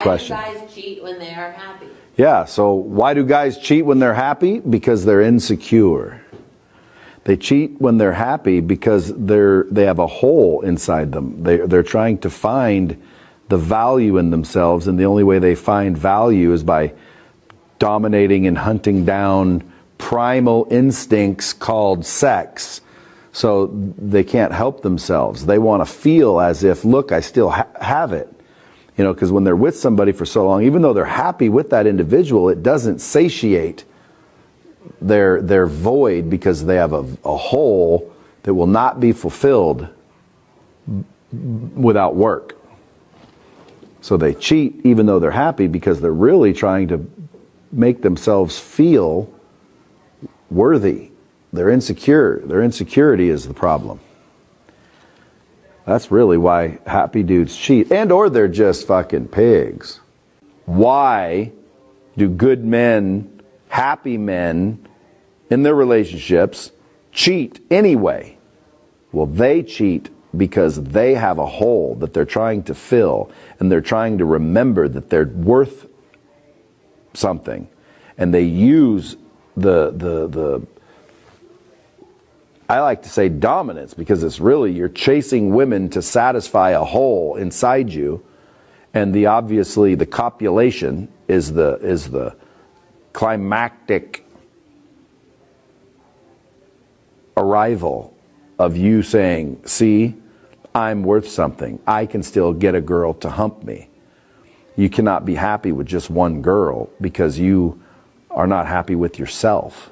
question. Why do guys cheat when they are happy? Yeah, so why do guys cheat when they're happy? Because they're insecure. They cheat when they're happy because they have a hole inside them. They're trying to find the value in themselves, and the only way they find value is by dominating and hunting down primal instincts called sex. So they can't help themselves. They want to feel as if, look, I still have it. You know, because when they're with somebody for so long, even though they're happy with that individual, it doesn't satiate their void, because they have a hole that will not be fulfilled without work. So they cheat even though they're happy, because they're really trying to make themselves feel worthy. They're insecure. Their insecurity is the problem. That's really why happy dudes cheat, or they're just fucking pigs. Why do good men, happy men in their relationships cheat anyway? Well, they cheat because they have a hole that they're trying to fill, and they're trying to remember that they're worth something. And they use the I like to say dominance, because it's really, you're chasing women to satisfy a hole inside you, and obviously the copulation is the climactic arrival of you saying, see, I'm worth something. I can still get a girl to hump me. You cannot be happy with just one girl because you are not happy with yourself.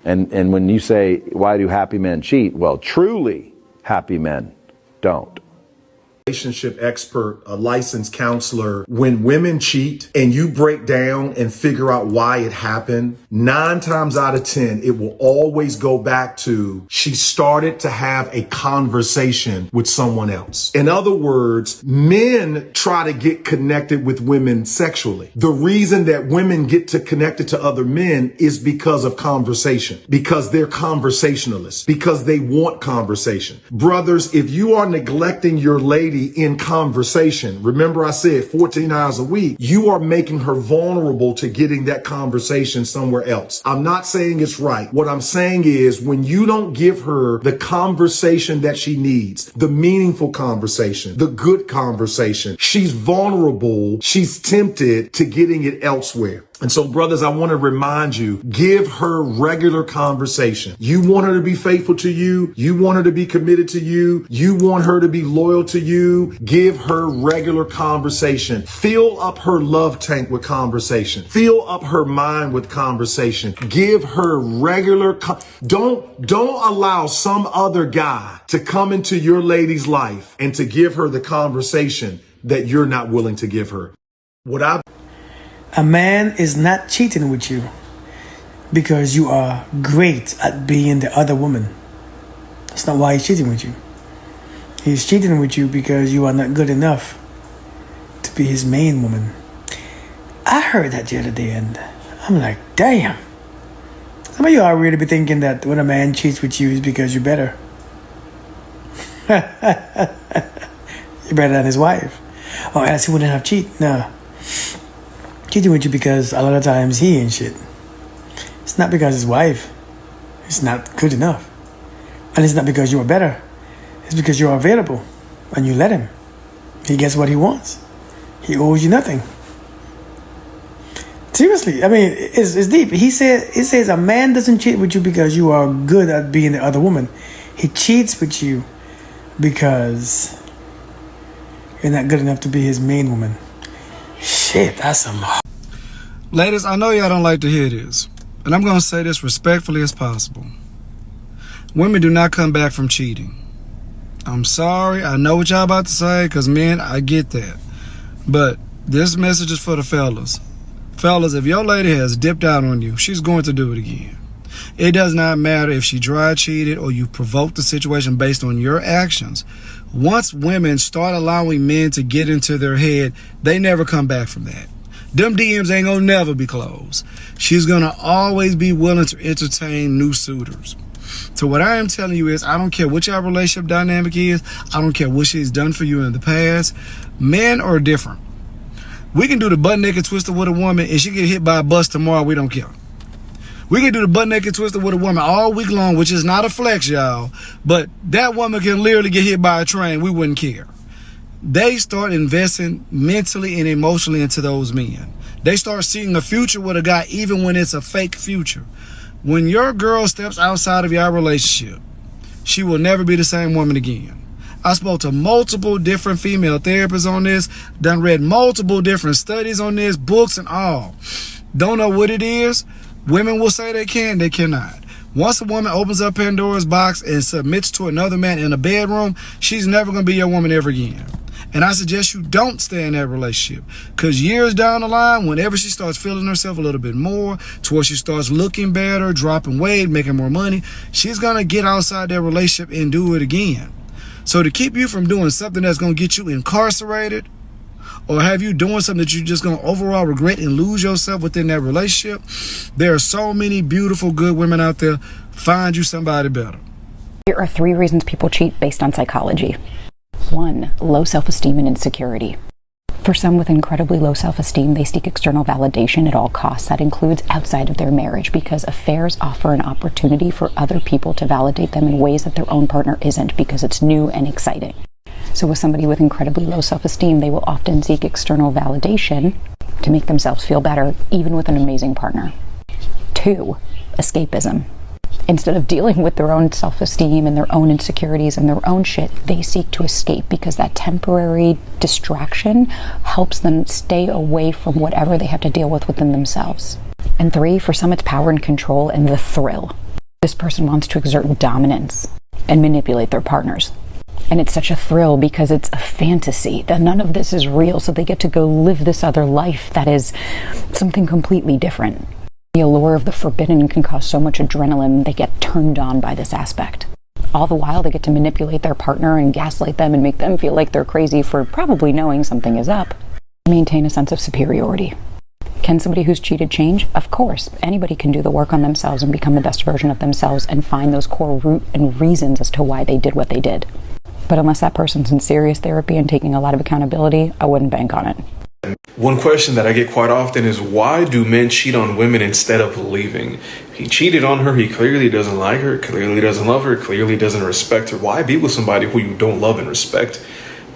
And when you say, why do happy men cheat? Well, truly happy men don't. Relationship expert, a licensed counselor, when women cheat and you break down and figure out why it happened, 9 times out of 10, it will always go back to she started to have a conversation with someone else. In other words, men try to get connected with women sexually. The reason that women get to connected to other men is because of conversation, because they're conversationalists, because they want conversation. Brothers, if you are neglecting your lady in conversation, remember I said 14 hours a week, you are making her vulnerable to getting that conversation somewhere else. I'm not saying it's right. What I'm saying is, when you don't give her the conversation that she needs, the meaningful conversation, the good conversation, she's vulnerable, she's tempted to getting it elsewhere. And so, brothers, I want to remind you, give her regular conversation. You want her to be faithful to you. You want her to be committed to you. You want her to be loyal to you. Give her regular conversation. Fill up her love tank with conversation. Fill up her mind with conversation. Give her regular, don't allow some other guy to come into your lady's life and to give her the conversation that you're not willing to give her. A man is not cheating with you because you are great at being the other woman. That's not why he's cheating with you. He's cheating with you because you are not good enough to be his main woman. I heard that the other day, and I'm like, damn. Some of you are really be thinking that when a man cheats with you is because you're better. You're better than his wife. Or else he wouldn't have cheated. No. Cheating with you because a lot of times he ain't shit. It's not because his wife is not good enough. And it's not because you are better. It's because you are available and you let him. He gets what he wants. He owes you nothing. Seriously, I mean, it's deep. It says a man doesn't cheat with you because you are good at being the other woman. He cheats with you because you're not good enough to be his main woman. Shit, that's some... Ladies, I know y'all don't like to hear this, and I'm going to say this respectfully as possible. Women do not come back from cheating. I'm sorry, I know what y'all about to say, because men, I get that. But this message is for the fellas. Fellas, if your lady has dipped out on you, she's going to do it again. It does not matter if she dry cheated or you provoked the situation based on your actions. Once women start allowing men to get into their head, they never come back from that. Them DMs ain't gonna never be closed. She's gonna always be willing to entertain new suitors. So what I am telling you is, I don't care what your relationship dynamic is. I don't care what she's done for you in the past. Men are different. We can do the butt naked twister with a woman and she get hit by a bus tomorrow. We don't care. We can do the butt naked twister with a woman all week long, which is not a flex, y'all. But that woman can literally get hit by a train. We wouldn't care. They start investing mentally and emotionally into those men. They start seeing a future with a guy even when it's a fake future. When your girl steps outside of your relationship, she will never be the same woman again. I spoke to multiple different female therapists on this, done read multiple different studies on this, books and all. Don't know what it is. Women will say they can, they cannot. Once a woman opens up Pandora's box and submits to another man in a bedroom, she's never going to be your woman ever again. And I suggest you don't stay in that relationship, because years down the line, whenever she starts feeling herself a little bit more, to where she starts looking better, dropping weight, making more money, she's going to get outside that relationship and do it again. So to keep you from doing something that's going to get you incarcerated, or have you doing something that you're just going to overall regret and lose yourself within that relationship, there are so many beautiful, good women out there. Find you somebody better. Here are 3 reasons people cheat based on psychology. 1, low self-esteem and insecurity. For some with incredibly low self-esteem, they seek external validation at all costs. That includes outside of their marriage, because affairs offer an opportunity for other people to validate them in ways that their own partner isn't, because it's new and exciting. So with somebody with incredibly low self-esteem, they will often seek external validation to make themselves feel better, even with an amazing partner. 2, escapism. Instead of dealing with their own self-esteem and their own insecurities and their own shit, they seek to escape, because that temporary distraction helps them stay away from whatever they have to deal with within themselves. And 3, for some, it's power and control and the thrill. This person wants to exert dominance and manipulate their partners. And it's such a thrill because it's a fantasy that none of this is real, so they get to go live this other life that is something completely different. The allure of the forbidden can cause so much adrenaline, they get turned on by this aspect. All the while, they get to manipulate their partner and gaslight them and make them feel like they're crazy for probably knowing something is up. Maintain a sense of superiority. Can somebody who's cheated change? Of course. Anybody can do the work on themselves and become the best version of themselves and find those core root and reasons as to why they did what they did. But unless that person's in serious therapy and taking a lot of accountability, I wouldn't bank on it. One question that I get quite often is, why do men cheat on women instead of leaving? He cheated on her. He clearly doesn't like her, clearly doesn't love her, clearly doesn't respect her. Why be with somebody who you don't love and respect?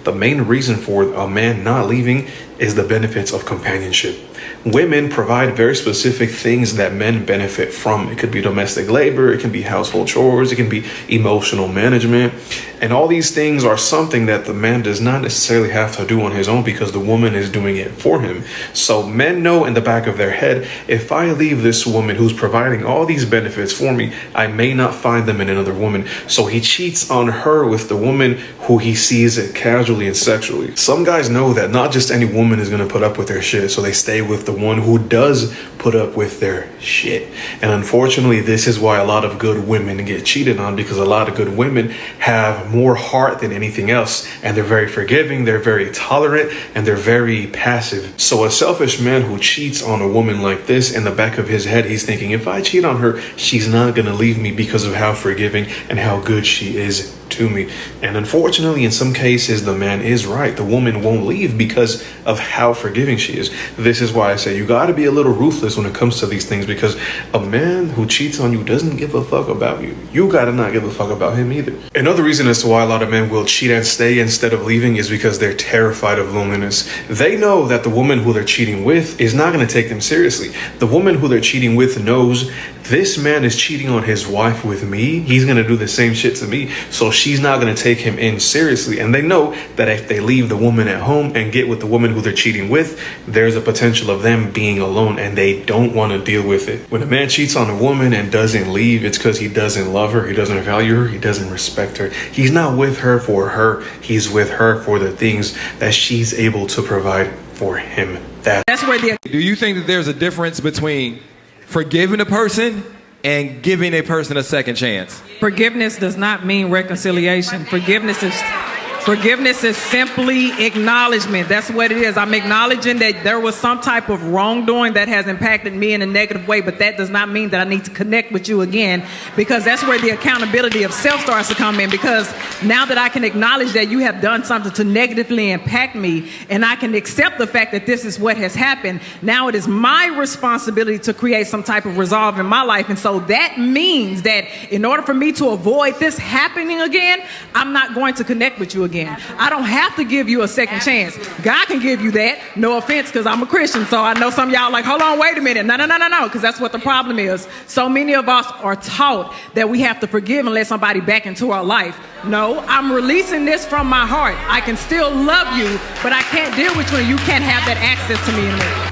The main reason for a man not leaving is the benefits of companionship. Women provide very specific things that men benefit from. It could be domestic labor, it can be household chores, it can be emotional management. And all these things are something that the man does not necessarily have to do on his own, because the woman is doing it for him. So men know in the back of their head, if I leave this woman who's providing all these benefits for me, I may not find them in another woman. So he cheats on her with the woman who he sees it casually and sexually. Some guys know that not just any woman is going to put up with their shit, so they stay with the one who does put up with their shit. And unfortunately, this is why a lot of good women get cheated on, because a lot of good women have more heart than anything else, and they're very forgiving, they're very tolerant, and they're very passive. So a selfish man who cheats on a woman like this, in the back of his head, he's thinking, if I cheat on her, she's not going to leave me because of how forgiving and how good she is to me. And unfortunately, in some cases, the man is right. The woman won't leave because of how forgiving she is. This is why I say you got to be a little ruthless when it comes to these things, because a man who cheats on you doesn't give a fuck about you. You got to not give a fuck about him either. Another reason as to why a lot of men will cheat and stay instead of leaving is because they're terrified of loneliness. They know that the woman who they're cheating with is not going to take them seriously. The woman who they're cheating with knows, this man is cheating on his wife with me. He's going to do the same shit to me. So she's not going to take him in seriously. And they know that if they leave the woman at home and get with the woman who they're cheating with, there's a potential of them being alone, and they don't want to deal with it. When a man cheats on a woman and doesn't leave, it's because he doesn't love her, he doesn't value her, he doesn't respect her. He's not with her for her. He's with her for the things that she's able to provide for him. That's where the... Do you think that there's a difference between forgiving a person and giving a person a second chance? Forgiveness does not mean reconciliation. Forgiveness is Forgiveness is simply acknowledgement. That's what it is. I'm acknowledging that there was some type of wrongdoing that has impacted me in a negative way, but that does not mean that I need to connect with you again, because that's where the accountability of self starts to come in. Because now that I can acknowledge that you have done something to negatively impact me, and I can accept the fact that this is what has happened, now it is my responsibility to create some type of resolve in my life. And so that means that in order for me to avoid this happening again, I'm not going to connect with you again. I don't have to give you a second chance. God can give you that. No offense, because I'm a Christian. So I know some of y'all like, hold on, wait a minute. No, because that's what the problem is. So many of us are taught that we have to forgive and let somebody back into our life. No, I'm releasing this from my heart. I can still love you, but I can't deal with you and you can't have that access to me anymore.